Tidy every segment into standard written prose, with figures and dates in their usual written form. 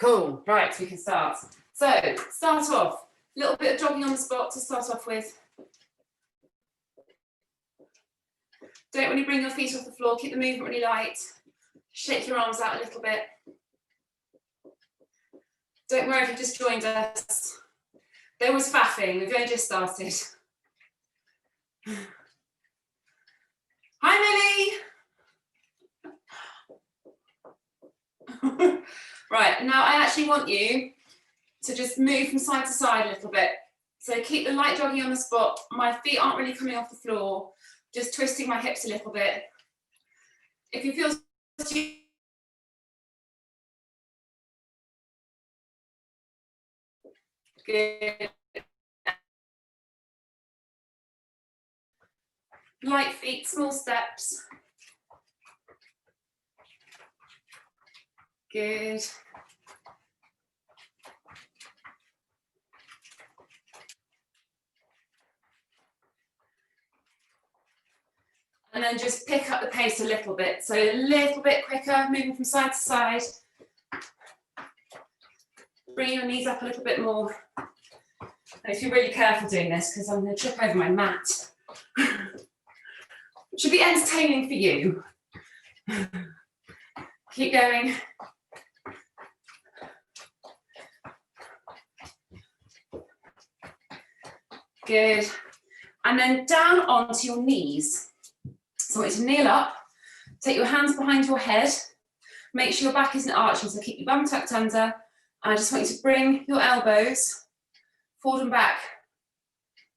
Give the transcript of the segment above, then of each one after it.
Cool, right, we can start. So, start off, a little bit of jogging on the spot to start off with. Don't really bring your feet off the floor, keep the movement really light. Shake your arms out a little bit. Don't worry if you've just joined us. There was faffing, we've only just started. Hi, Millie. Right, now I actually want you to just move from side to side a little bit. So keep the light jogging on the spot. My feet aren't really coming off the floor, just twisting my hips a little bit. If you feel good. Light feet, small steps. Good. And then just pick up the pace a little bit. So a little bit quicker, moving from side to side. Bring your knees up a little bit more. I have to be really careful doing this because I'm going to trip over my mat. It should be entertaining for you. Keep going. Good. And then down onto your knees. So I want you to kneel up, take your hands behind your head, make sure your back isn't arching, so keep your bum tucked under. And I just want you to bring your elbows forward and back,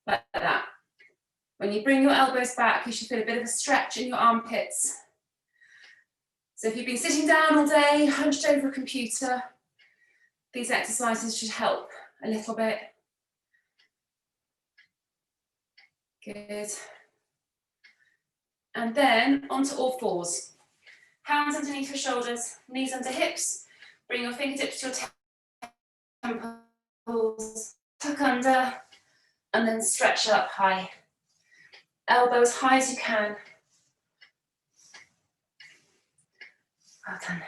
like that. When you bring your elbows back, you should feel a bit of a stretch in your armpits. So if you've been sitting down all day, hunched over a computer, these exercises should help a little bit. Good. And then onto all fours. Hands underneath your shoulders, knees under hips. Bring your fingertips to your temples, tuck under, and then stretch up high. Elbow as high as you can. Well done.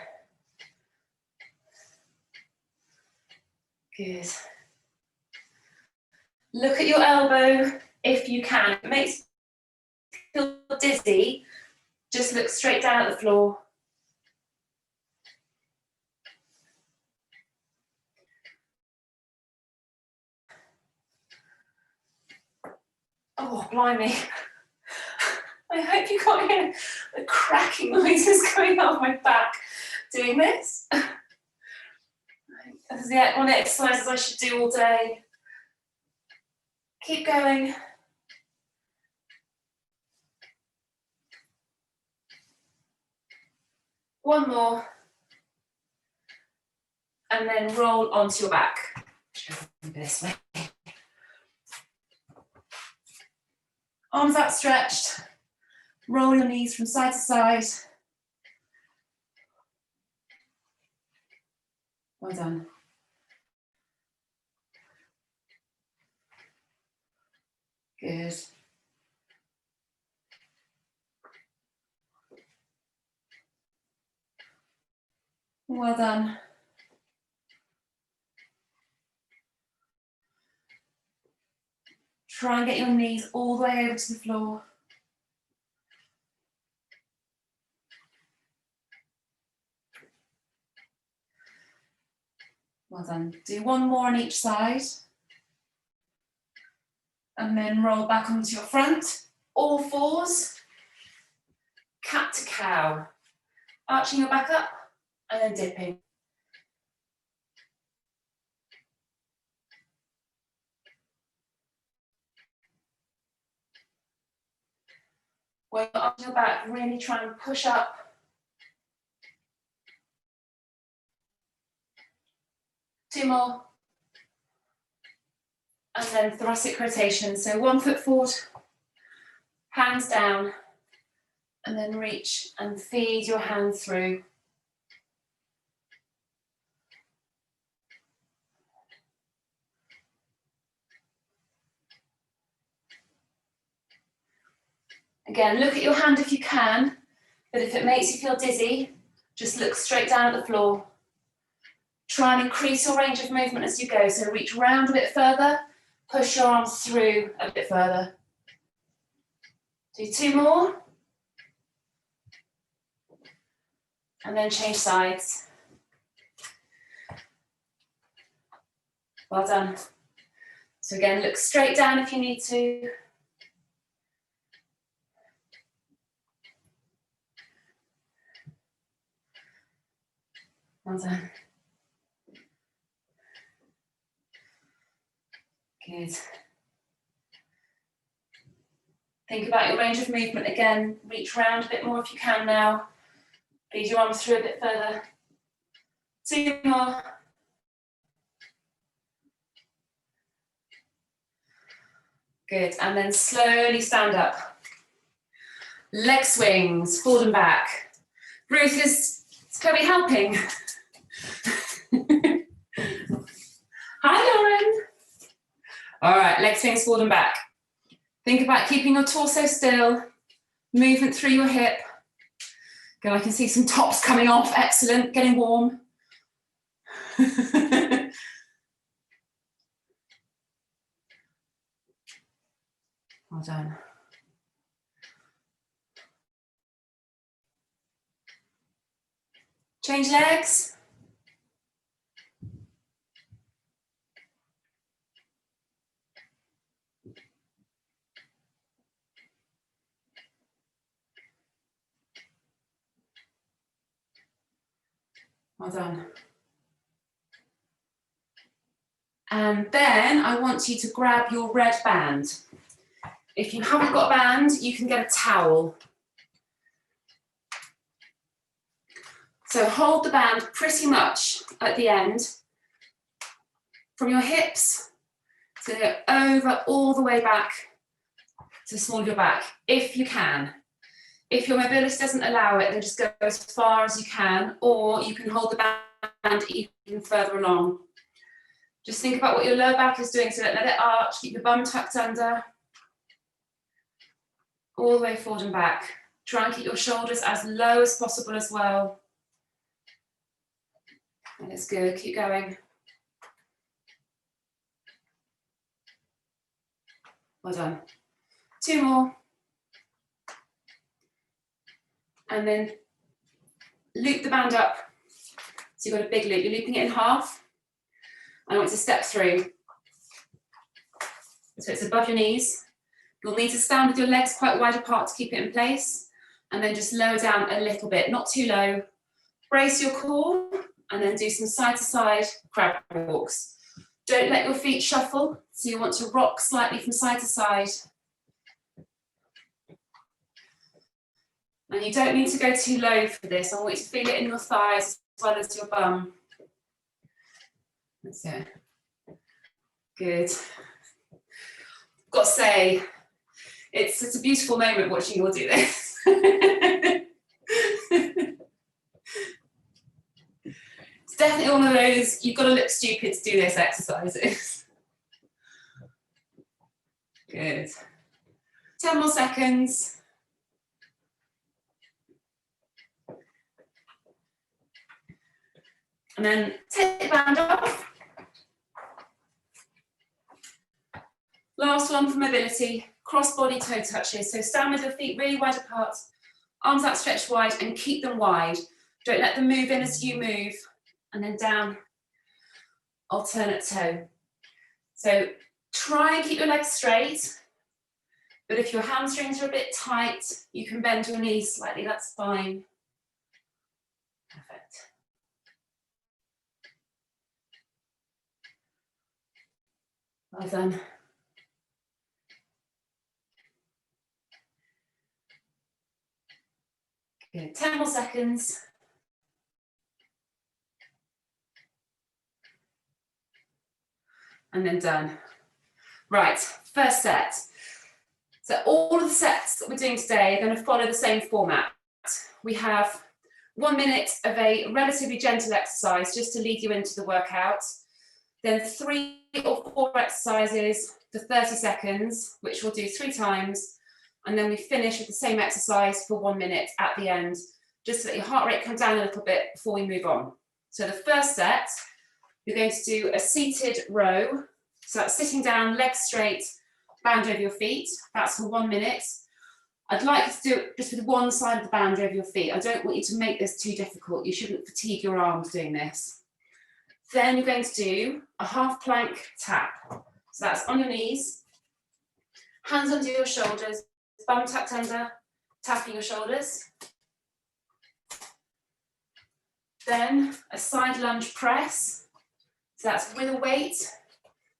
Good. Look at your elbow if you can. It makes you feel dizzy. Just look straight down at the floor. Oh, blimey. I hope you can't hear the cracking noises coming out of my back doing this. This is one of the exercises I should do all day. Keep going. One more. And then roll onto your back. This way. Arms outstretched. Roll your knees from side to side. Well done. Good. Well done. Try and get your knees all the way over to the floor. Well done. Do one more on each side. And then roll back onto your front. All fours. Cat to cow. Arching your back up and then dipping. When you're arching your back, really try and push up. Two more. And then thoracic rotation. So 1 foot forward, hands down, and then reach and feed your hand through. Again, look at your hand if you can, but if it makes you feel dizzy, just look straight down at the floor. Try and increase your range of movement as you go. So reach round a bit further, push your arms through a bit further. Do 2 more. And then change sides. Well done. So again, look straight down if you need to. Well done. Good. Think about your range of movement again. Reach round a bit more if you can now. Lead your arms through a bit further. 2 more. Good, and then slowly stand up. Leg swings, forward and back. Ruth is Chloe helping. Hi, Lauren. All right, leg swings forward and back. Think about keeping your torso still, movement through your hip. Good, I can see some tops coming off, excellent, getting warm. Well done. Change legs. Well done. And then I want you to grab your red band. If you haven't got a band, you can get a towel. So hold the band pretty much at the end, from your hips to go over all the way back to the small of your back, if you can. If your mobility doesn't allow it, then just go as far as you can, or you can hold the band even further along. Just think about what your lower back is doing, so don't let it arch, keep your bum tucked under. All the way forward and back. Try and keep your shoulders as low as possible as well. And it's good, keep going. Well done. 2 more. And then loop the band up. So you've got a big loop, you're looping it in half. I want you to step through. So it's above your knees. You'll need to stand with your legs quite wide apart to keep it in place, and then just lower down a little bit, not too low. Brace your core, and then do some side to side crab walks. Don't let your feet shuffle, so you want to rock slightly from side to side. And you don't need to go too low for this. I want you to feel it in your thighs as well as your bum. That's it. Good. Got to say, it's a beautiful moment watching you all do this. It's definitely one of those, you've got to look stupid to do this exercises. Good. 10 more seconds. And then take the band off. Last one for mobility, cross body toe touches. So stand with your feet really wide apart, arms outstretched wide, and keep them wide. Don't let them move in as you move. And then down, alternate toe. So try and keep your legs straight, but if your hamstrings are a bit tight, you can bend your knees slightly, that's fine. Perfect. Well done. Good, 10 more seconds. And then done. Right, first set. So all of the sets that we're doing today are going to follow the same format. We have 1 minute of a relatively gentle exercise just to lead you into the workout. Then 3 or 4 exercises for 30 seconds, which we'll do 3 times. And then we finish with the same exercise for 1 minute at the end, just so that your heart rate comes down a little bit before we move on. So the first set, You're going to do a seated row. So that's sitting down, legs straight, band over your feet. That's for 1 minute. I'd like you to do it just with one side of the band over your feet. I don't want you to make this too difficult. You shouldn't fatigue your arms doing this. Then you're going to do a half plank tap. So that's on your knees, hands under your shoulders, bum tucked under, tapping your shoulders. Then a side lunge press. So that's with a weight,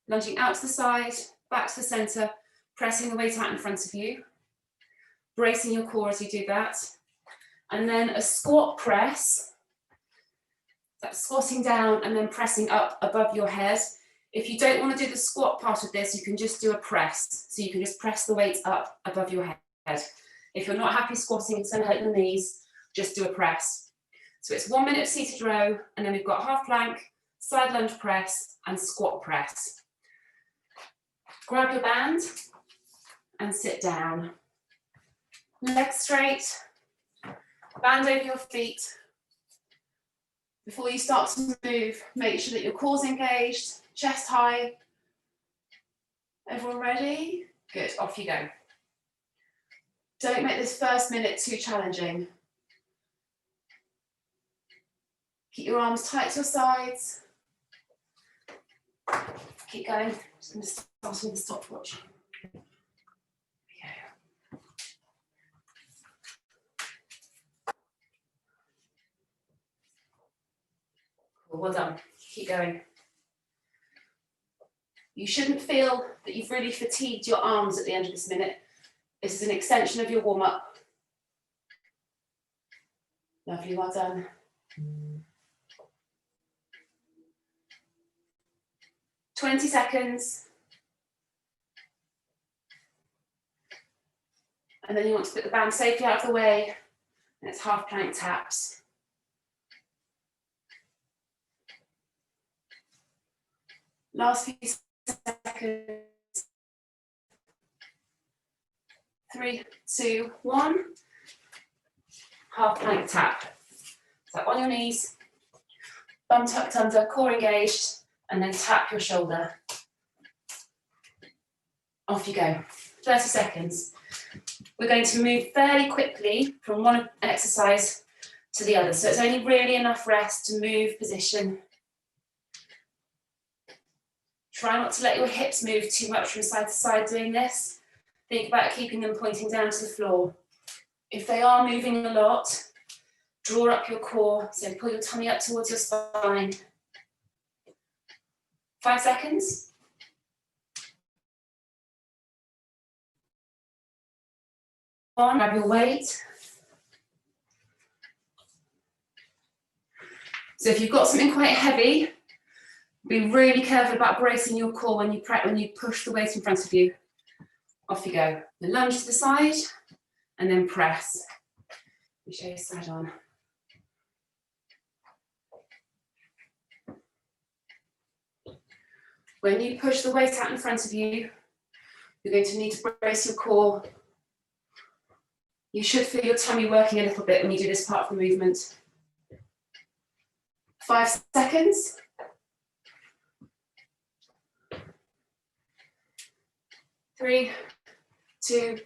lunging out to the side, back to the center, pressing the weight out in front of you, bracing your core as you do that. And then a squat press. That's squatting down and then pressing up above your head. If you don't want to do the squat part of this, you can just do a press. So you can just press the weight up above your head. If you're not happy squatting, it's going to hurt your knees, just do a press. So it's 1 minute seated row, and then we've got half plank, side lunge press, and squat press. Grab your band and sit down. Legs straight, band over your feet. Before you start to move, make sure that your core's engaged, chest high. Everyone ready? Good, off you go. Don't make this first minute too challenging. Keep your arms tight to your sides. Keep going. Just going to start with the stopwatch. Cool, well done. Keep going. You shouldn't feel that you've really fatigued your arms at the end of this minute. This is an extension of your warm-up. Lovely, well done. $20 seconds. And then you want to put the band safely out of the way, and it's half plank taps. Last few seconds. 3, 2, 1. Half plank tap. So on your knees, bum tucked under, core engaged, and then tap your shoulder. Off you go. 30 seconds. We're going to move fairly quickly from one exercise to the other. So it's only really enough rest to move position. Try not to let your hips move too much from side to side doing this. Think about keeping them pointing down to the floor. If they are moving a lot, draw up your core, so pull your tummy up towards your spine. 5 seconds. On, grab your weight. So if you've got something quite heavy, be really careful about bracing your core when you push the weight in front of you. Off you go. Then lunge to the side, and then press. Let me show you side on. When you push the weight out in front of you, you're going to need to brace your core. You should feel your tummy working a little bit when you do this part of the movement. 5 seconds. 3, 2,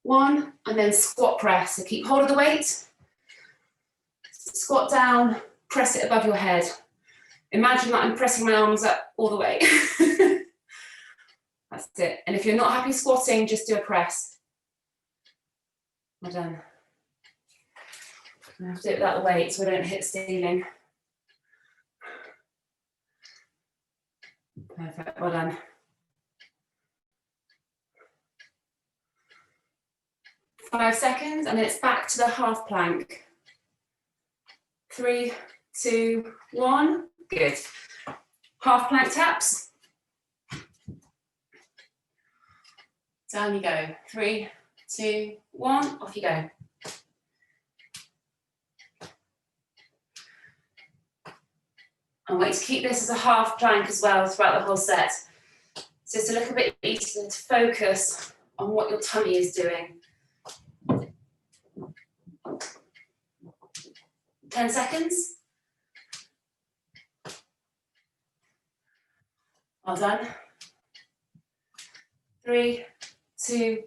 1, and then squat press. So keep hold of the weight. Squat down, press it above your head. Imagine that I'm pressing my arms up all the way. That's it. And if you're not happy squatting, just do a press. Well done. I have to do it without the weight so I don't hit the ceiling. Perfect, well done. 5 seconds, and then it's back to the half plank. 3, 2, 1. Good. Half plank taps. Down you go. 3, 2, 1. Off you go. And wait to keep this as a half plank as well throughout the whole set. So it's a little bit easier to focus on what your tummy is doing. 10 seconds. Well done. 3, 2,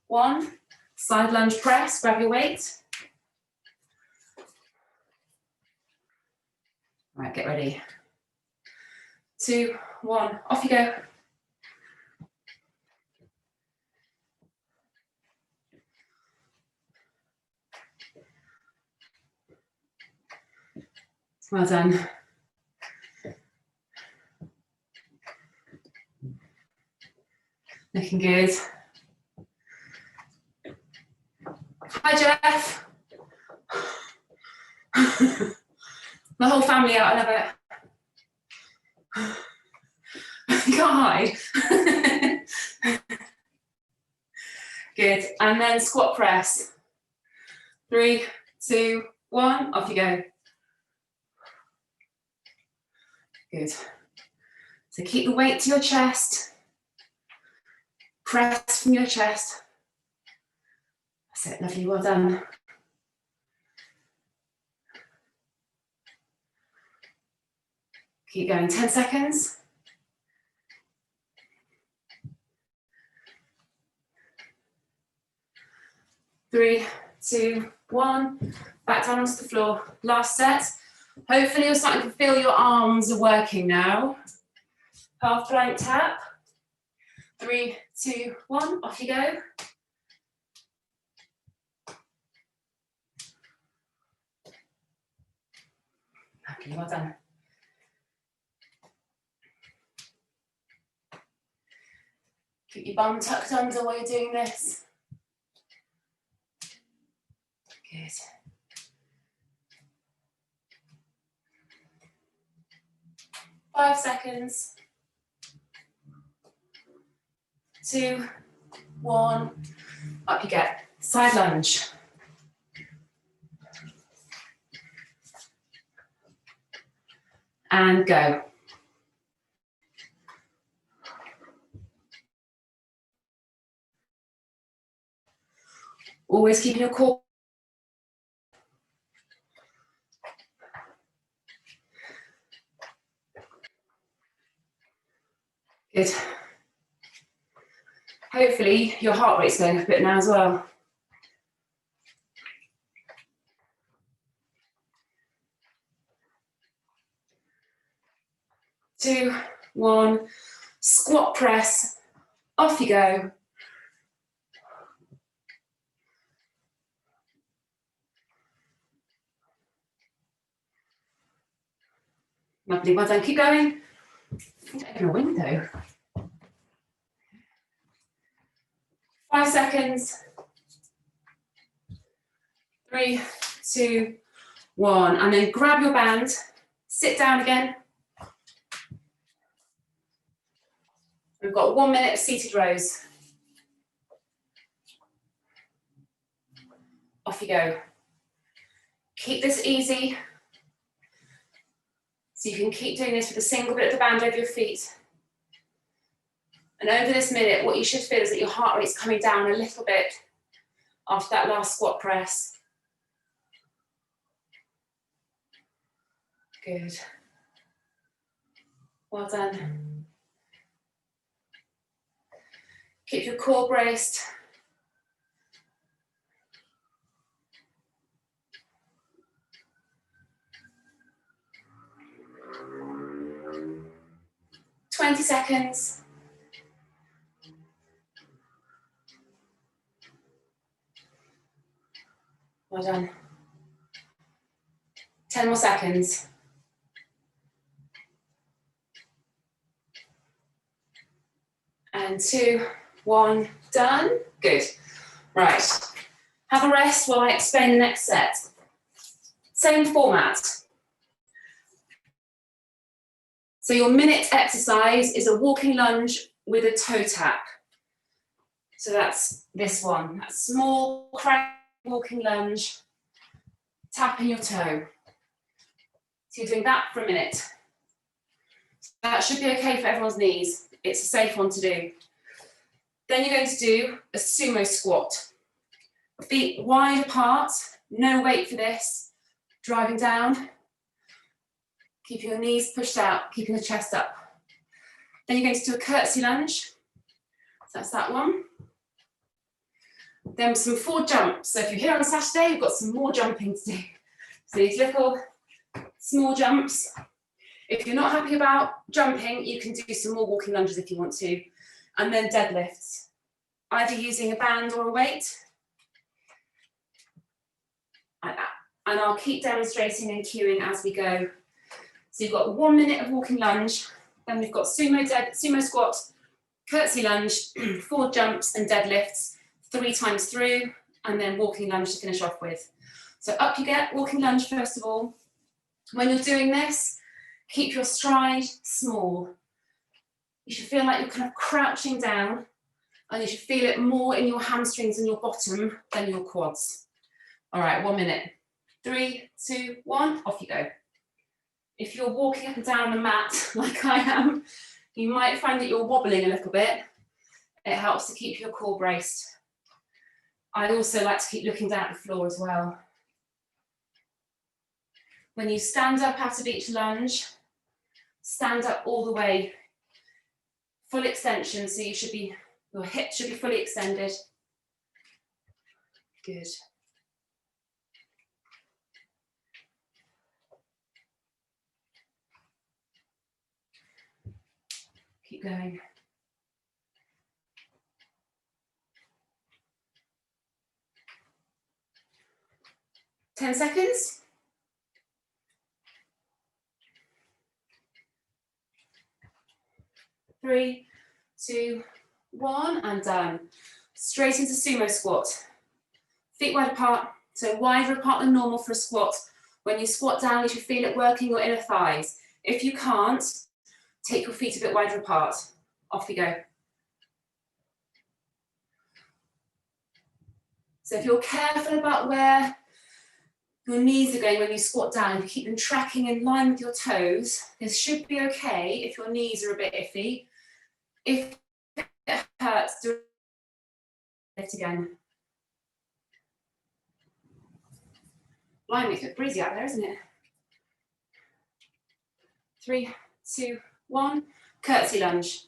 1. Side lunge press, grab your weight. Right, get ready. 2, 1, off you go. Well done. Looking good. Hi, Jeff. The whole family out, I love it. You can't hide. Good, and then squat press. 3, 2, 1, off you go. Good. So keep the weight to your chest. Press from your chest. That's it, lovely, well done. Keep going, 10 seconds. Three, 2, 1. Back down onto the floor. Last set. Hopefully you're starting to feel your arms are working now. Half plank tap. 3, 2, 1. Off you go. Okay, well done. Keep your bum tucked under while you're doing this. Good. Five seconds. 2, 1. Up you get. Side lunge. And go. Always keeping your core. Good. Hopefully your heart rate's going up a bit now as well. 2, 1. Squat press. Off you go. Lovely, well done. Keep going. Open a window. 5 seconds. 3, 2, 1. And then grab your band. Sit down again. We've got 1 minute of seated rows. Off you go. Keep this easy. So you can keep doing this with a single bit of the band over your feet. And over this minute, what you should feel is that your heart rate's coming down a little bit after that last squat press. Good. Well done. Keep your core braced. "20 seconds. Well done. 10 more seconds. And 2, 1, done. Good. Right. Have a rest while I explain the next set. Same format. So your minute exercise is a walking lunge with a toe tap. So that's this one, that small crank walking lunge, tapping your toe. So you're doing that for a minute. That should be okay for everyone's knees. It's a safe one to do. Then you're going to do a sumo squat. Feet wide apart, no weight for this. Driving down. Keeping your knees pushed out, keeping the chest up. Then you're going to do a curtsy lunge. So that's that one. Then some forward jumps. So if you're here on Saturday, you've got some more jumping to do. So these little small jumps. If you're not happy about jumping, you can do some more walking lunges if you want to. And then deadlifts, either using a band or a weight. Like that. And I'll keep demonstrating and cueing as we go. So you've got 1 minute of walking lunge, then we've got sumo squat, curtsy lunge, forward jumps and deadlifts 3 times through, and then walking lunge to finish off with. So up you get, walking lunge first of all. When you're doing this, keep your stride small. You should feel like you're kind of crouching down, and you should feel it more in your hamstrings and your bottom than your quads. All right, 1 minute. 3, 2, 1, off you go. If you're walking up and down the mat like I am, you might find that you're wobbling a little bit. It helps to keep your core braced. I also like to keep looking down at the floor as well. When you stand up out of each lunge, stand up all the way. Full extension, so your hips should be fully extended. Good. Keep going. Ten seconds. Three, 2, 1, and done. Straight into sumo squat. Feet wide apart, so wider apart than normal for a squat. When you squat down, you should feel it working your inner thighs. If you can't, take your feet a bit wider apart. Off you go. So if you're careful about where your knees are going when you squat down, if you keep them tracking in line with your toes, this should be okay if your knees are a bit iffy. If it hurts, do it again. Blimey, it's a bit breezy out there, isn't it? 3, 2, 1, curtsy lunge.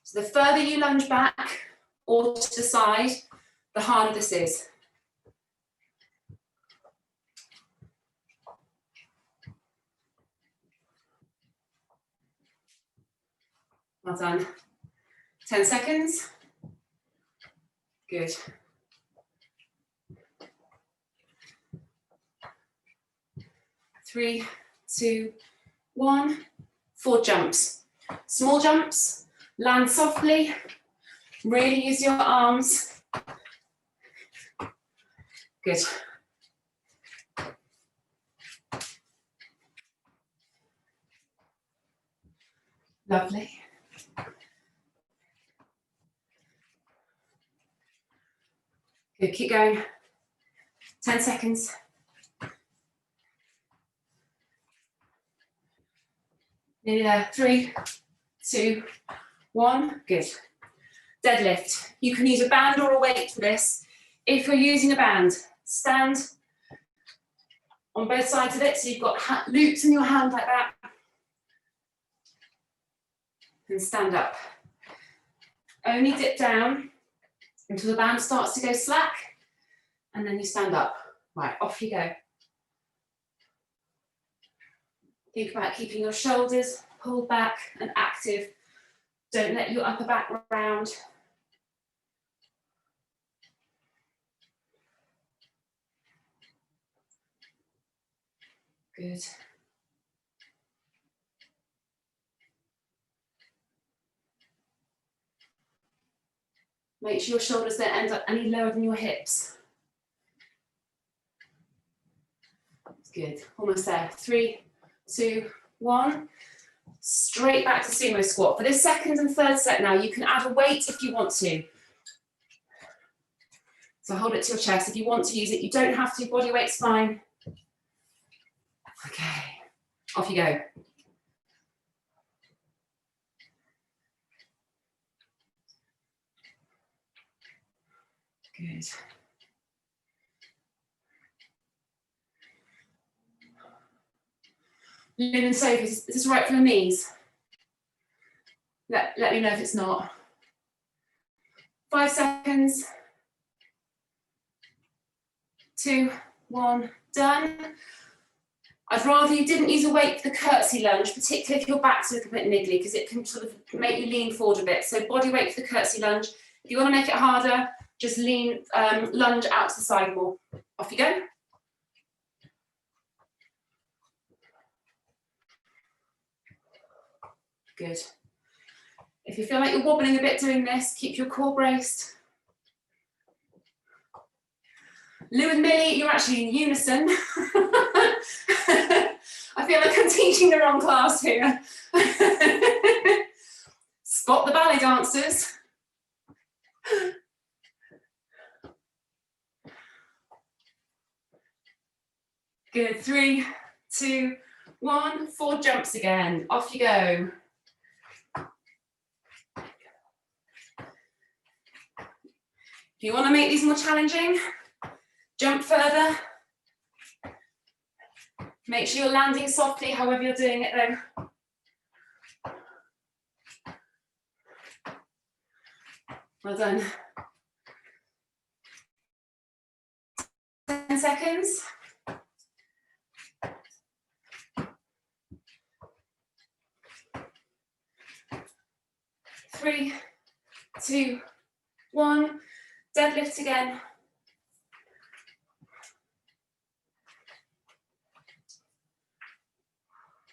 So the further you lunge back or to the side, the harder this is. Well done. 10 seconds. Good. Three, 2, 1. 4 jumps. Small jumps, land softly, really use your arms. Good. Lovely. Good, keep going. 10 seconds. Nearly there. 3, 2, 1. Good. Deadlift. You can use a band or a weight for this. If you're using a band, stand on both sides of it, so you've got loops in your hand like that. And stand up. Only dip down until the band starts to go slack, and then you stand up. Right, off you go. Think about keeping your shoulders pulled back and active. Don't let your upper back round. Good. Make sure your shoulders don't end up any lower than your hips. Good, almost there. 3, 2, 1. Straight back to sumo squat. For this second and third set now, you can add a weight if you want to. So hold it to your chest. If you want to use it, you don't have to. Body weight's fine. Okay, off you go. Good. Lynn and Sophie, is this right for your knees? Let me know if it's not. 5 seconds. 2, 1, done. I'd rather you didn't use a weight for the curtsy lunge, particularly if your back's a little bit niggly, because it can sort of make you lean forward a bit. So body weight for the curtsy lunge. If you want to make it harder, just lean, lunge out to the side more. Off you go. Good. If you feel like you're wobbling a bit doing this, keep your core braced. Lou and Millie, you're actually in unison. I feel like I'm teaching the wrong class here. Spot the ballet dancers. Good, 3, 2, 1, 4 jumps again. Off you go. If you want to make these more challenging, jump further. Make sure you're landing softly, however you're doing it though. Well done. 10 seconds. 3, 2, 1. Deadlift again.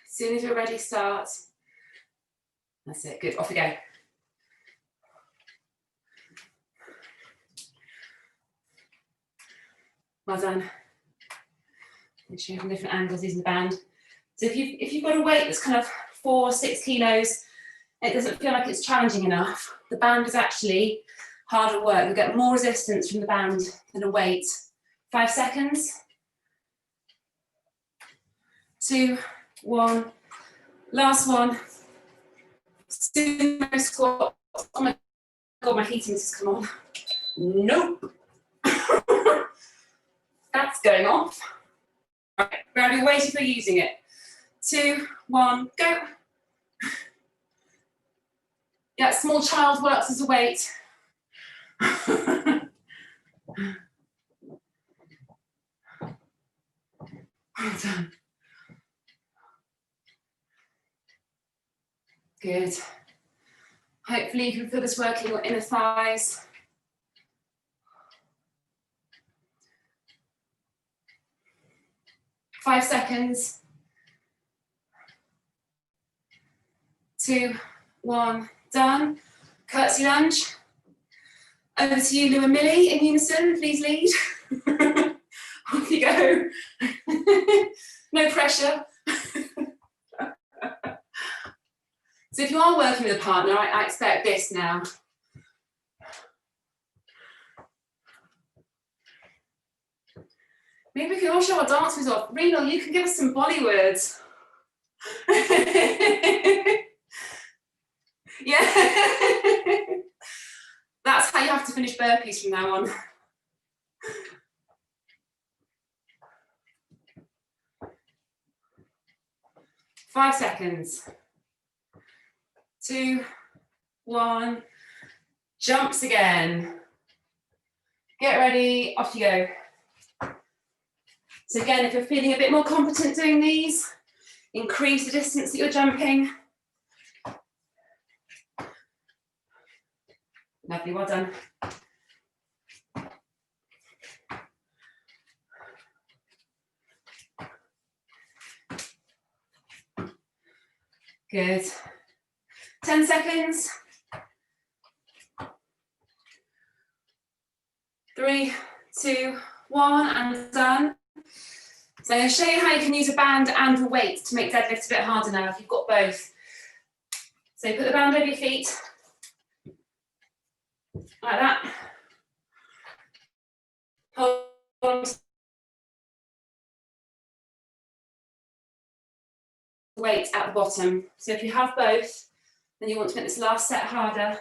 As soon as you're ready, start. That's it, good, off we go. Well done. Make sure you have different angles using the band. So if you've got a weight that's kind of 4 or 6 kilos, it doesn't feel like it's challenging enough, the band is actually harder work. You'll get more resistance from the band than a weight. 5 seconds. 2, 1. Last one. Sumo squat. Oh my God, my heating has come on. Nope. That's going off. All right, grab your weight if you're using it. 2, 1, go. Yeah, small child works as a weight. Well done. Good. Hopefully you can feel this working your inner thighs. Five seconds. 2, 1, done. Curtsy lunge. Over to you, Lou and Millie, in unison, please lead. Off you go. No pressure. So if you are working with a partner, I expect this now. Maybe we can all show our dance moves off. Renal, you can give us some body words. Yeah. That's how you have to finish burpees from now on. Five seconds. 2, 1. Jumps again. Get ready, off you go. So again, if you're feeling a bit more competent doing these, increase the distance that you're jumping. Lovely, well done. Good. 10 seconds. 3, 2, 1, and done. So I'm going to show you how you can use a band and a weight to make deadlifts a bit harder now if you've got both. So put the band over your feet, like that. Hold on to the weight at the bottom. So if you have both, then you want to make this last set harder.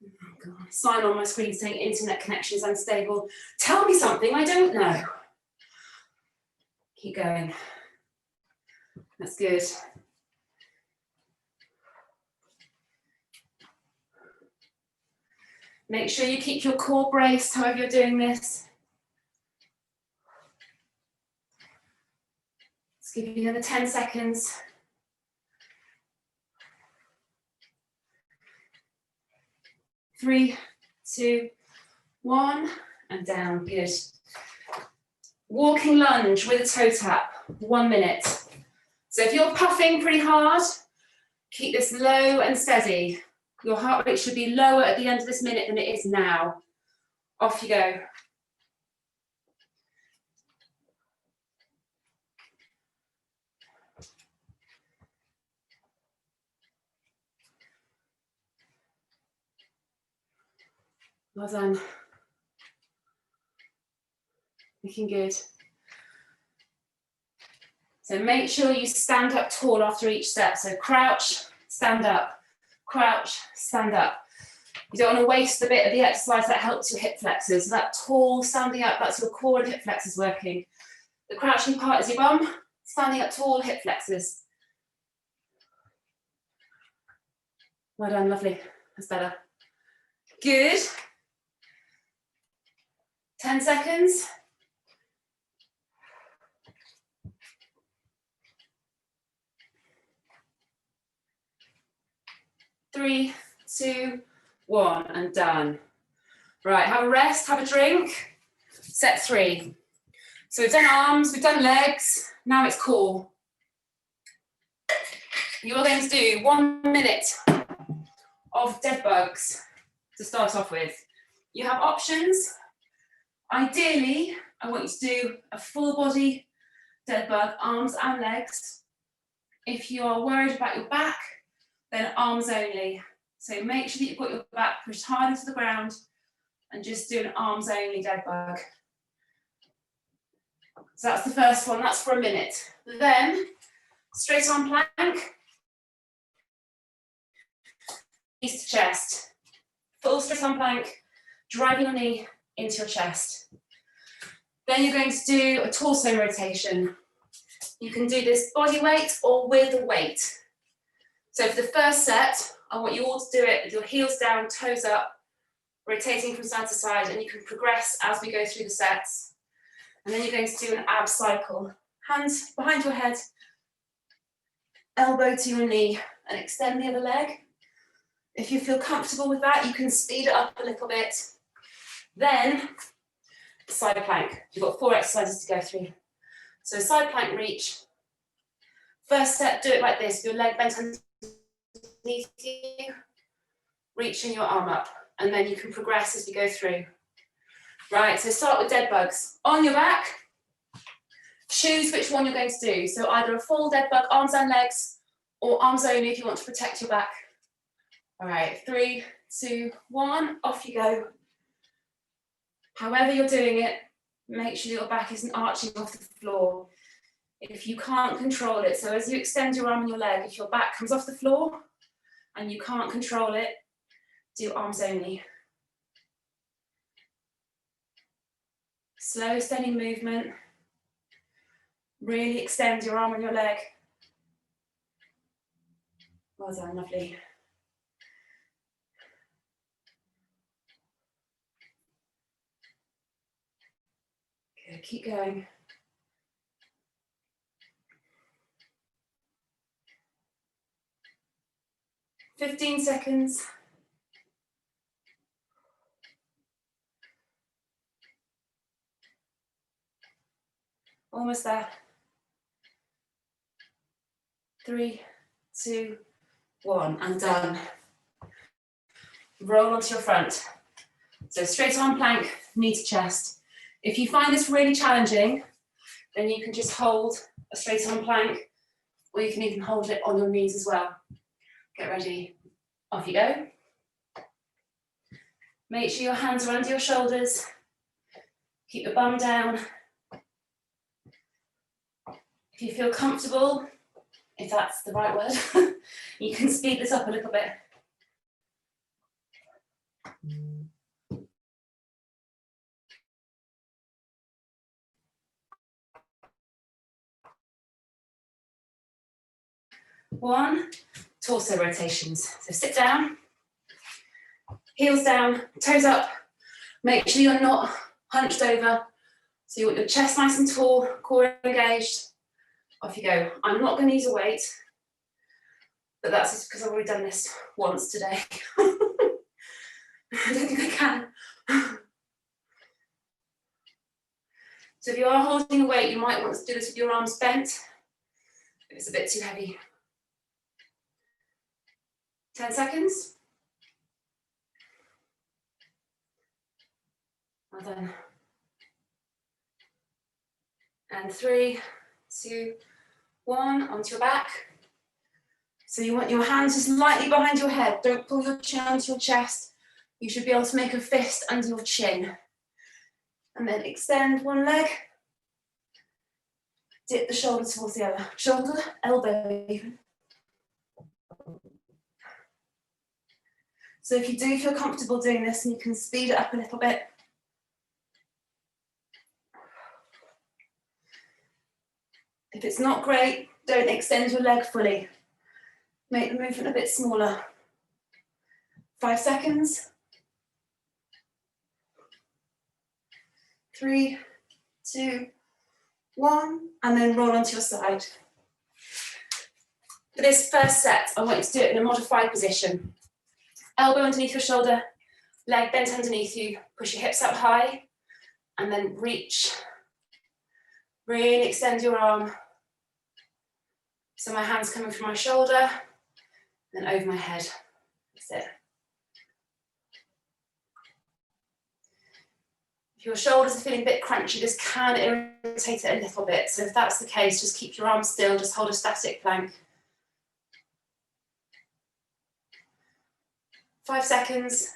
Oh God. Sign on my screen saying internet connection is unstable. Tell me something I don't know. Keep going. That's good. Make sure you keep your core braced, however you're doing this. Let's give you another 10 seconds. Three, two, one, and down, good. Walking lunge with a toe tap, 1 minute. So if you're puffing pretty hard, keep this low and steady. Your heart rate should be lower at the end of this minute than it is now. Off you go. Well done. Looking good. So make sure you stand up tall after each step. So crouch, stand up, crouch, stand up. You don't want to waste the bit of the exercise that helps your hip flexors. So that tall standing up, that's your core and hip flexors working. The crouching part is your bum, standing up tall, hip flexors. Well done, lovely. That's better. Good. 10 seconds. Three, two, one, and done. Right, have a rest, have a drink. Set 3. So we've done arms, we've done legs, now it's core. You're going to do 1 minute of dead bugs to start off with. You have options. Ideally, I want you to do a full body dead bug, arms and legs. If you are worried about your back, then arms only. So make sure that you've got your back pushed hard into the ground and just do an arms only dead bug. So that's the first one, that's for a minute. Then, straight arm plank, knees to chest. Full straight arm plank, driving your knee into your chest. Then you're going to do a torso rotation. You can do this body weight or with a weight. So for the first set, I want you all to do it with your heels down, toes up, rotating from side to side, and you can progress as we go through the sets. And then you're going to do an ab cycle. Hands behind your head, elbow to your knee, and extend the other leg. If you feel comfortable with that, you can speed it up a little bit. Then, side plank. You've got 4 exercises to go through. So side plank reach. First set, do it like this, your leg bent underneath you, reaching your arm up, and then you can progress as we go through. Right, so start with dead bugs. On your back, choose which one you're going to do. So either a full dead bug, arms and legs, or arms only if you want to protect your back. All right, 3, 2, 1, off you go. However you're doing it, make sure your back isn't arching off the floor. If you can't control it, so as you extend your arm and your leg, if your back comes off the floor and you can't control it, do arms only. Slow, steady movement. Really extend your arm and your leg. Well done, lovely. Good, keep going. "15 seconds. Almost there. 3, 2, 1, and done. Roll onto your front. So straight arm plank, knee to chest. If you find this really challenging, then you can just hold a straight arm plank, or you can even hold it on your knees as well. Get ready. Off you go. Make sure your hands are under your shoulders. Keep your bum down. If you feel comfortable, if that's the right word, you can speed this up a little bit. 1. Torso rotations. So sit down, heels down, toes up. Make sure you're not hunched over. So you want your chest nice and tall, core engaged. Off you go. I'm not going to use a weight, but that's just because I've already done this once today. I don't think I can. So if you are holding a weight, you might want to do this with your arms bent if it's a bit too heavy. 10 seconds. Well done. And 3, 2, 1, onto your back. So you want your hands just lightly behind your head. Don't pull your chin onto your chest. You should be able to make a fist under your chin. And then extend one leg. Dip the shoulder towards the other. Shoulder, elbow even. So if you do feel comfortable doing this, and you can speed it up a little bit. If it's not great, don't extend your leg fully. Make the movement a bit smaller. 5 seconds. 3, 2, 1, and then roll onto your side. For this first set, I want you to do it in a modified position. Elbow underneath your shoulder, leg bent underneath you, push your hips up high, and then reach. Really extend your arm. So my hand's coming from my shoulder, then over my head. That's it. If your shoulders are feeling a bit crunchy, this can irritate it a little bit. So if that's the case, just keep your arms still, just hold a static plank. 5 seconds.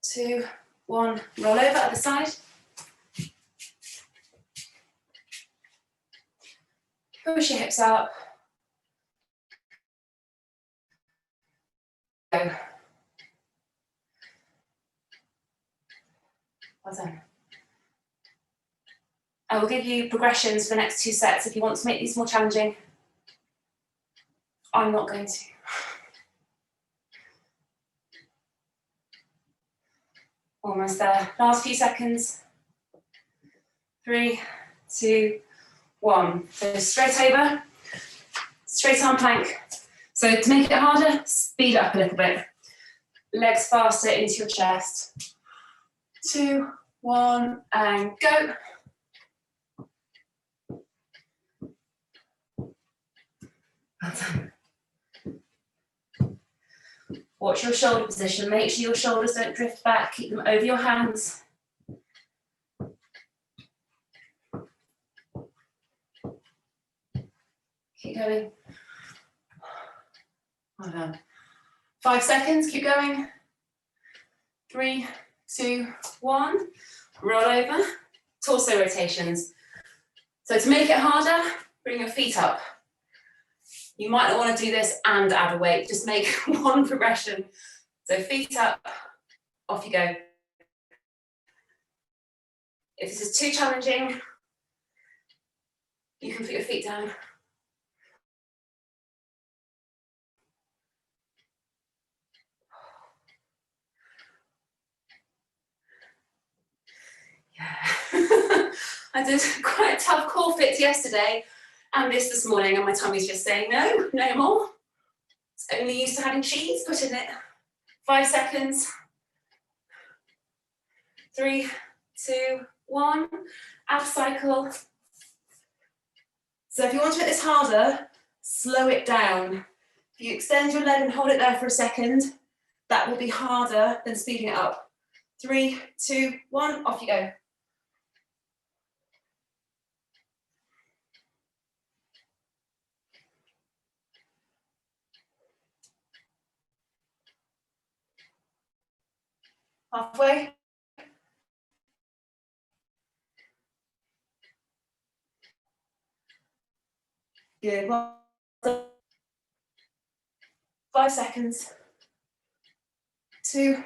2, 1, roll over, other side. Push your hips up. Go. Well done. I will give you progressions for the next 2 sets if you want to make these more challenging. I'm not going to. Almost there. Last few seconds. 3, 2, 1. So straight over, straight arm plank. So to make it harder, speed it up a little bit. Legs faster into your chest. 2, 1, and go. Watch your shoulder position. Make sure your shoulders don't drift back. Keep them over your hands. Keep going. Well done. 5 seconds, keep going. 3, 2, 1. Roll over. Torso rotations. So to make it harder, bring your feet up. You might not want to do this and add a weight, just make one progression. So feet up, off you go. If this is too challenging, you can put your feet down. Yeah. I did quite a tough core fit yesterday and this morning, and my tummy's just saying, no, no more. It's only used to having cheese put in it. 5 seconds. 3, 2, 1. Ab cycle. So if you want to make this harder, slow it down. If you extend your leg and hold it there for a second, that will be harder than speeding it up. 3, 2, 1, off you go. Halfway. Good. 5 seconds. 2,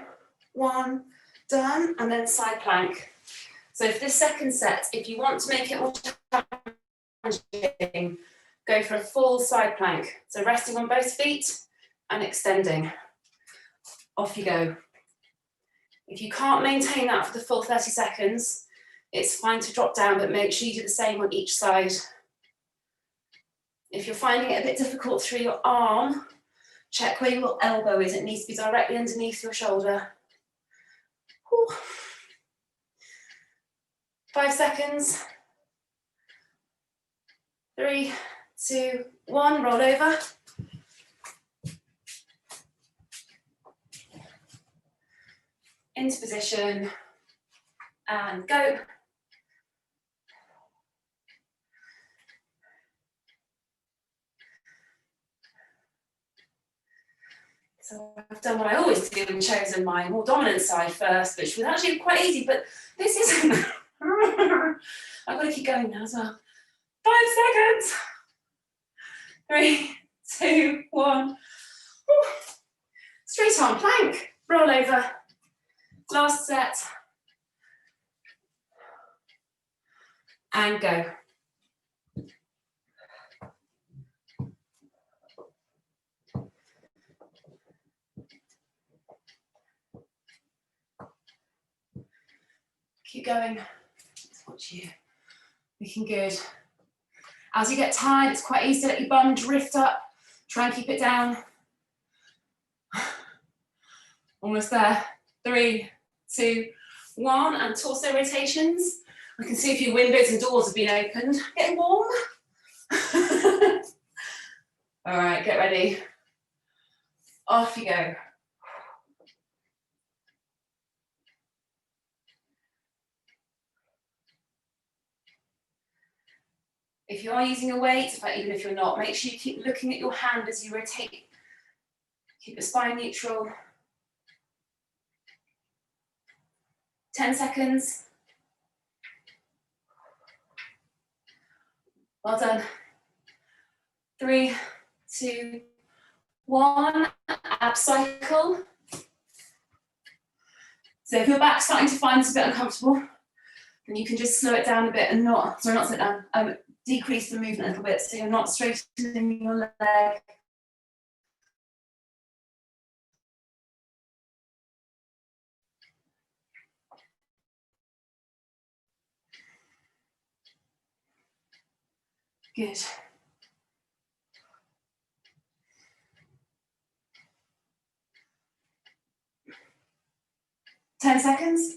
1, done, and then side plank. So for this second set, if you want to make it more challenging, go for a full side plank. So resting on both feet and extending. Off you go. If you can't maintain that for the full 30 seconds, it's fine to drop down, but make sure you do the same on each side. If you're finding it a bit difficult through your arm, check where your elbow is. It needs to be directly underneath your shoulder. Whew. 5 seconds. 3, 2, 1, roll over. Into position and go. So I've done what I always do and chosen my more dominant side first, which was actually quite easy, but this isn't. I've got to keep going now as well. 5 seconds. 3, 2, 1. Straight arm plank, roll over. Last set. And go. Keep going. Let's watch you. Looking good. As you get tired, it's quite easy to let your bum drift up. Try and keep it down. Almost there. 3, 2, 1. And torso rotations. I can see a few windows and doors have been opened. Getting warm. All right, get ready. Off you go. If you are using a weight, but even if you're not, make sure you keep looking at your hand as you rotate. Keep the spine neutral. 10 seconds. Well done. 3, 2, 1. Ab cycle. So if your back's starting to find this a bit uncomfortable, then you can just slow it down a bit and not slow it down, decrease the movement a little bit so you're not straightening your leg. Good. 10 seconds.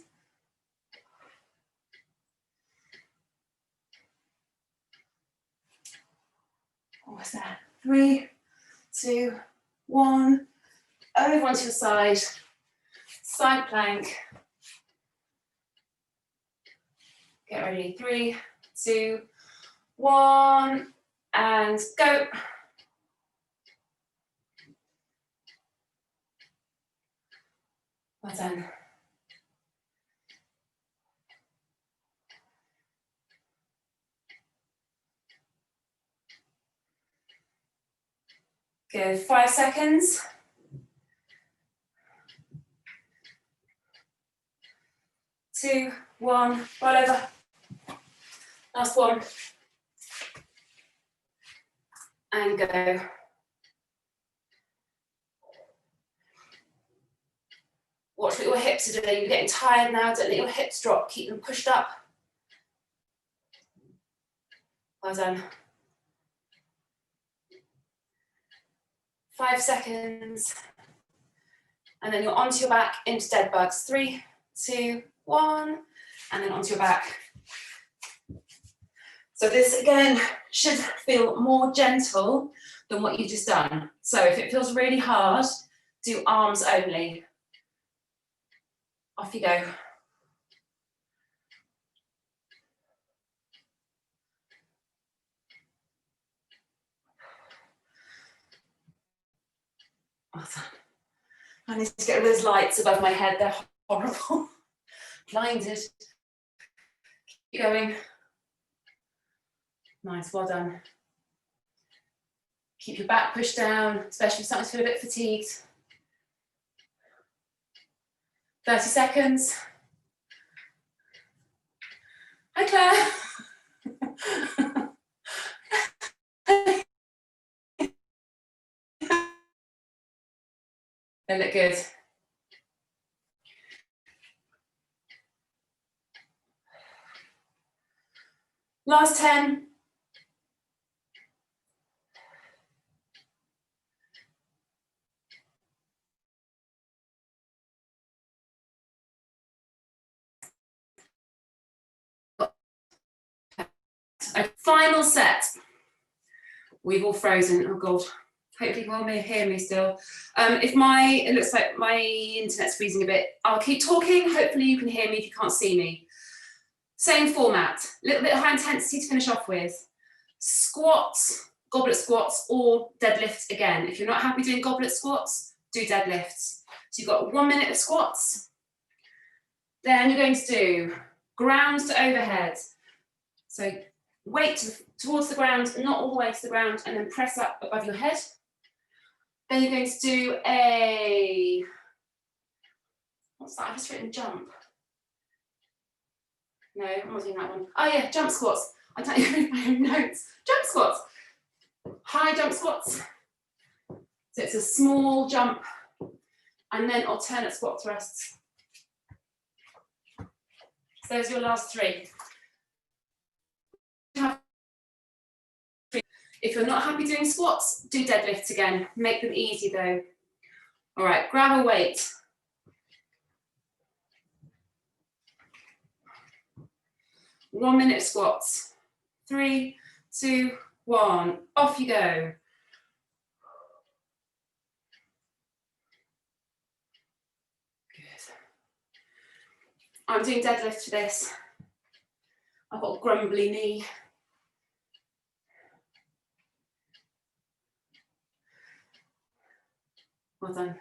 Almost there. 3, 2, 1. Over onto your side. Side plank. Get ready. 3, 2, 1. And go. Well done. Good. 5 seconds. 2, 1. Roll over. Last one. And go. Watch what your hips are doing. You're getting tired now. Don't let your hips drop. Keep them pushed up. Well done. 5 seconds. And then you're onto your back into dead bugs. 3, 2, 1. And then onto your back. So this, again, should feel more gentle than what you've just done. So if it feels really hard, do arms only. Off you go. Well done. I need to get rid of those lights above my head. They're horrible. Blinded. Keep going. Nice, well done. Keep your back pushed down, especially if you're starting to feel a bit fatigued. 30 seconds. Hi, Claire. They look good. Last 10. A final set. We've all frozen. Oh God. Hopefully you will hear me still. It looks like my internet's freezing a bit. I'll keep talking. Hopefully you can hear me if you can't see me. Same format. A little bit of high intensity to finish off with. Squats, goblet squats, or deadlifts again. If you're not happy doing goblet squats, do deadlifts. So you've got 1 minute of squats. Then you're going to do ground to overhead. So weight towards the ground, not all the way to the ground, and then press up above your head. Then you're going to do a, what's that? I've just written jump. No, I'm not doing that one. Oh yeah, jump squats. I don't even read my own notes. Jump squats. High jump squats. So it's a small jump and then alternate squat thrusts. So there's your last 3. If you're not happy doing squats, do deadlifts again. Make them easy though. All right, grab a weight. One minute squats. 3, 2, 1. Off you go. Good. I'm doing deadlift for this. I've got a grumbly knee. Well done.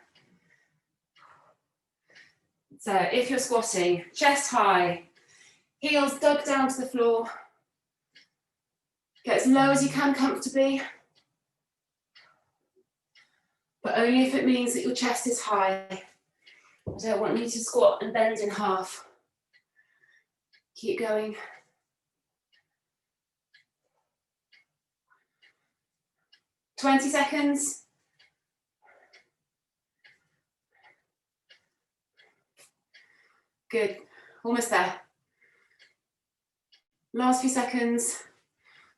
So if you're squatting, chest high, heels dug down to the floor, get as low as you can comfortably, but only if it means that your chest is high. I don't want you to squat and bend in half. Keep going. "20 seconds. Good, almost there. Last few seconds.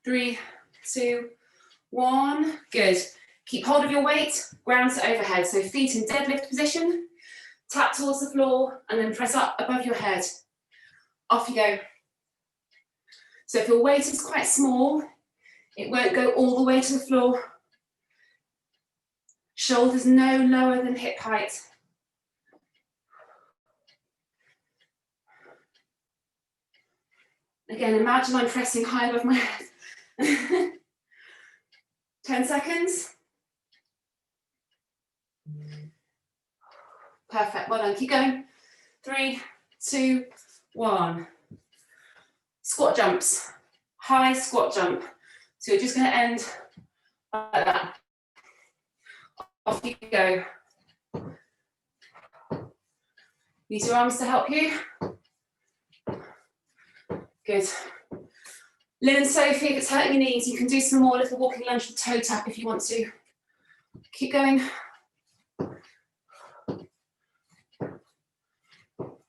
3, 2, 1. Good. Keep hold of your weight, ground to overhead. So feet in deadlift position, tap towards the floor, and then press up above your head. Off you go. So if your weight is quite small, it won't go all the way to the floor. Shoulders no lower than hip height. Again, imagine I'm pressing high above my head. 10 seconds. Perfect, well done, keep going. 3, 2, 1. Squat jumps, high squat jump. So you're just going to end like that. Off you go. Use your arms to help you. Good. Lynn and Sophie, if it's hurting your knees, you can do some more little walking lunge with toe tap if you want to. Keep going.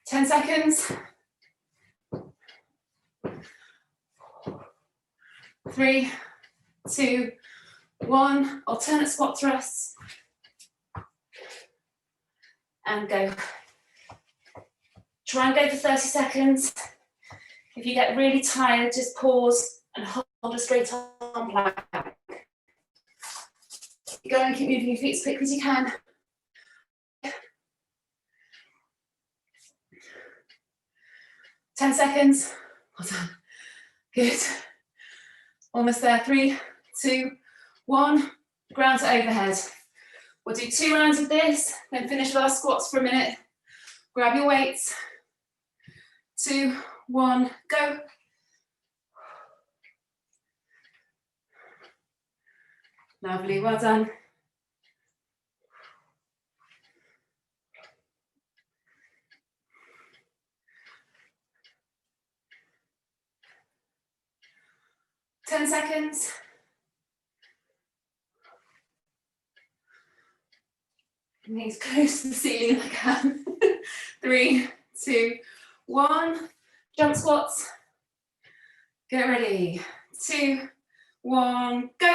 10 seconds. 3, 2, 1. Alternate squat thrusts. And go. Try and go for 30 seconds. If you get really tired, just pause and hold a straight arm plank. Keep going, keep moving your feet as quickly as you can. 10 seconds. Well done. Good. Almost there. 3, 2, 1. Ground to overhead. We'll do 2 rounds of this, then finish with our squats for a minute. Grab your weights. 2, 1, go. Lovely, well done. Ten seconds. Knees close to the ceiling if I can. 3, 2, 1. Jump squats. Get ready. 2, 1, go.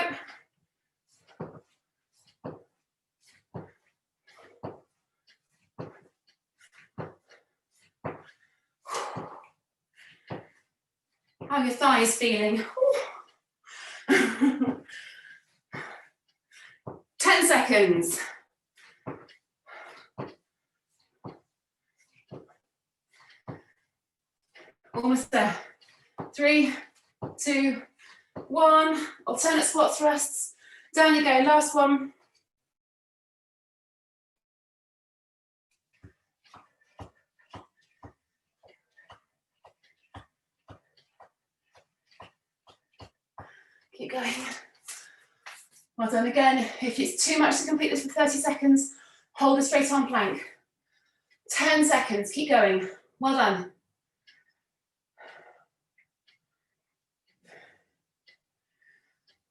How are your thighs feeling? 10 seconds. Almost there. 3, 2, 1. Alternate squat thrusts. Down you go. Last one. Keep going. Well done again. If it's too much to complete this for 30 seconds, hold a straight arm plank. 10 seconds. Keep going. Well done.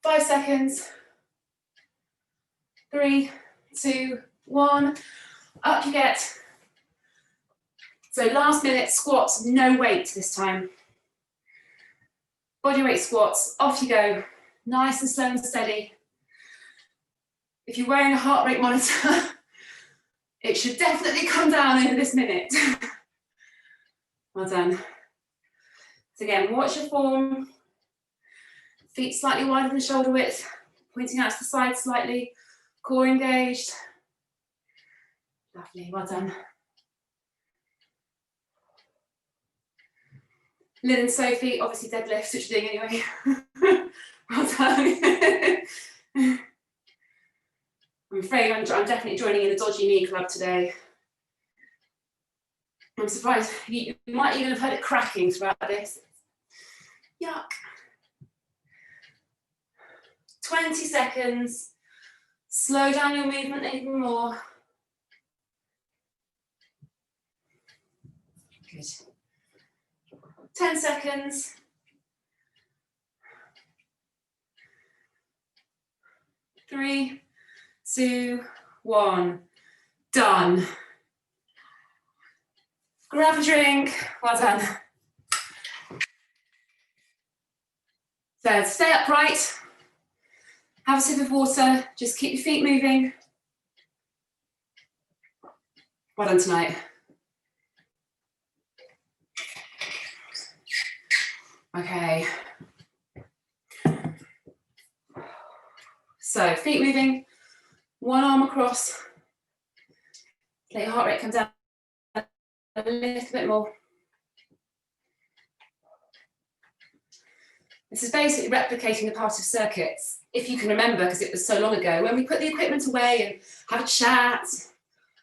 Five seconds. 3, 2, 1. Up you get. So last minute squats, no weight this time. Body weight squats, off you go. Nice and slow and steady. If you're wearing a heart rate monitor, it should definitely come down over this minute. Well done. So again, watch your form. Feet slightly wider than shoulder width, pointing out to the side slightly. Core engaged. Lovely, well done. Lynn and Sophie, obviously deadlifts, which you're doing anyway. Well done. I'm afraid I'm definitely joining in the dodgy knee club today. I'm surprised, you might even have heard it cracking throughout this. Yuck. 20 seconds. Slow down your movement even more. Good. 10 seconds. 3, 2, 1. Done. Grab a drink. Well done. So stay upright. Have a sip of water. Just keep your feet moving. Well done tonight. Okay. So feet moving, one arm across. Let your heart rate come down a little bit more. This is basically replicating the part of circuits, if you can remember, because it was so long ago, when we put the equipment away and have a chat,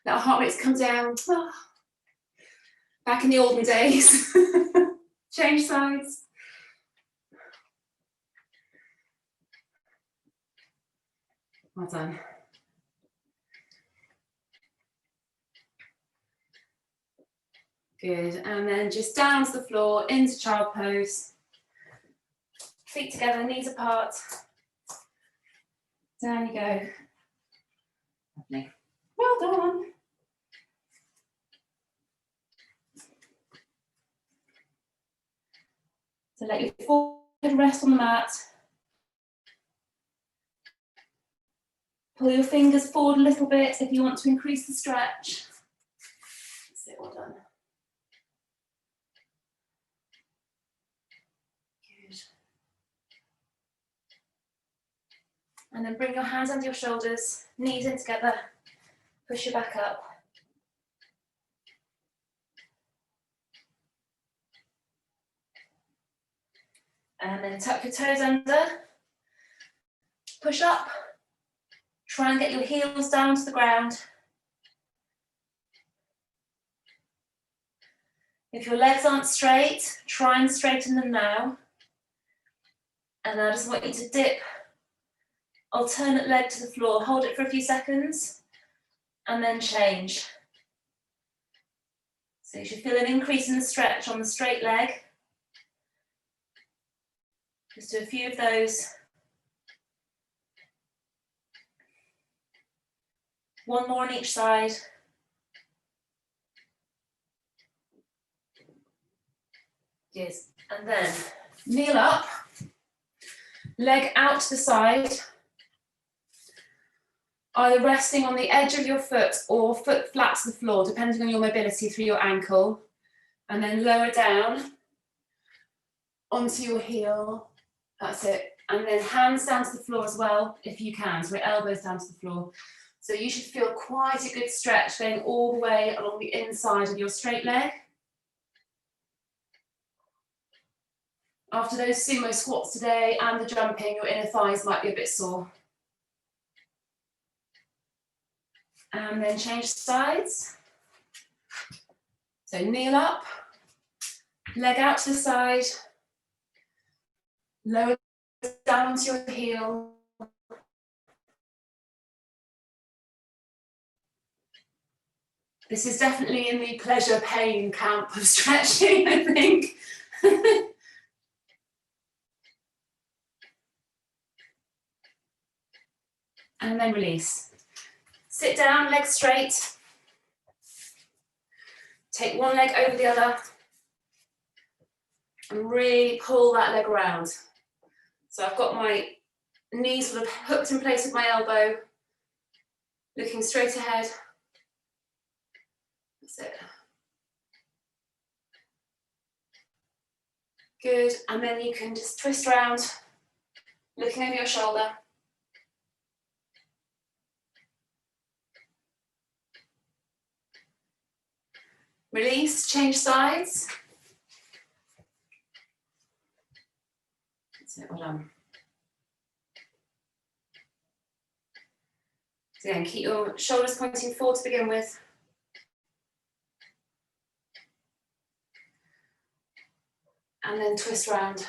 let our heart rates come down. Oh, back in the olden days. Change sides. Well done. Good, and then just down to the floor, into child pose. Feet together, knees apart. Down you go. Lovely. Well done. So let your forehead rest on the mat. Pull your fingers forward a little bit if you want to increase the stretch. That's it, well done. Good. And then bring your hands under your shoulders, knees in together, push your back up. And then tuck your toes under, push up, try and get your heels down to the ground. If your legs aren't straight, try and straighten them now. And I just want you to dip alternate leg to the floor, hold it for a few seconds, and then change. So you should feel an increase in the stretch on the straight leg. Just do a few of those. One more on each side. Good. And then kneel up, leg out to the side, either resting on the edge of your foot or foot flat to the floor, depending on your mobility through your ankle. And then lower down onto your heel. That's it. And then hands down to the floor as well, if you can. So elbows down to the floor. So you should feel quite a good stretch going all the way along the inside of your straight leg. After those sumo squats today and the jumping, your inner thighs might be a bit sore. And then change sides. So kneel up, leg out to the side, lower down onto your heel. This is definitely in the pleasure pain camp of stretching, I think. And then release. Sit down, legs straight. Take one leg over the other. And really pull that leg around. So I've got my knees sort of hooked in place with my elbow, looking straight ahead. That's it. Good, and then you can just twist around, looking over your shoulder. Release, change sides. That's it, well done. So again, keep your shoulders pointing forward to begin with. And then twist round.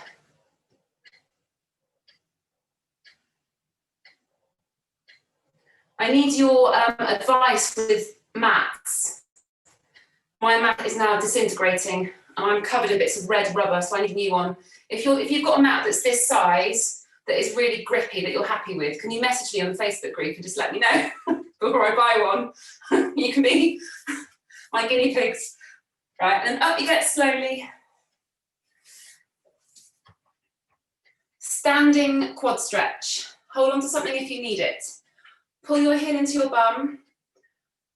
I need your advice with mats. My mat is now disintegrating and I'm covered in bits of red rubber, so I need a new one. If you've got a mat that's this size, that is really grippy, that you're happy with, can you message me on the Facebook group and just let me know before I buy one? You can be my guinea pigs. Right, and up you get slowly. Standing quad stretch. Hold on to something if you need it. Pull your heel into your bum,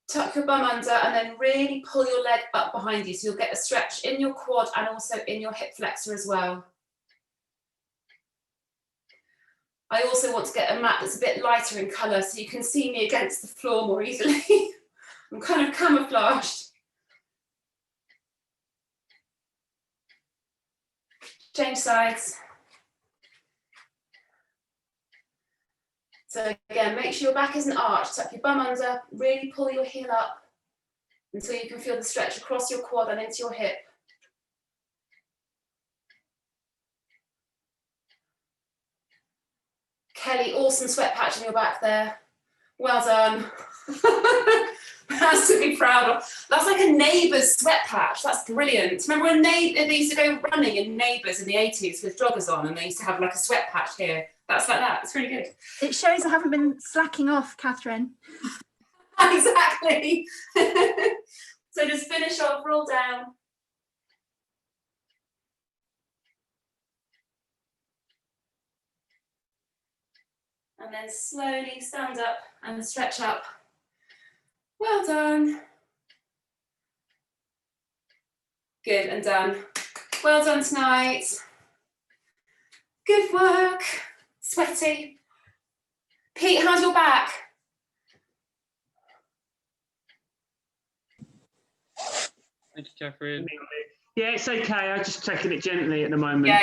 tuck your bum under, and then really pull your leg up behind you. So you'll get a stretch in your quad and also in your hip flexor as well. I also want to get a mat that's a bit lighter in colour so you can see me against the floor more easily. I'm kind of camouflaged. Change sides. So again, make sure your back isn't arched, tuck your bum under, really pull your heel up until you can feel the stretch across your quad and into your hip. Kelly, awesome sweat patch on your back there. Well done. That's to be proud of. That's like a Neighbours sweat patch. That's brilliant. Remember when they used to go running in Neighbours in the 80s with joggers on and they used to have like a sweat patch here? That's like that. It's really good. It shows I haven't been slacking off, Catherine. Exactly. So just finish off, roll down. And then slowly stand up and stretch up. Well done. Good and done. Well done tonight. Good work. Sweaty. Pete, how's your back? Thank you, Catherine. Yeah, it's okay. I'm just taking it gently at the moment. Yeah.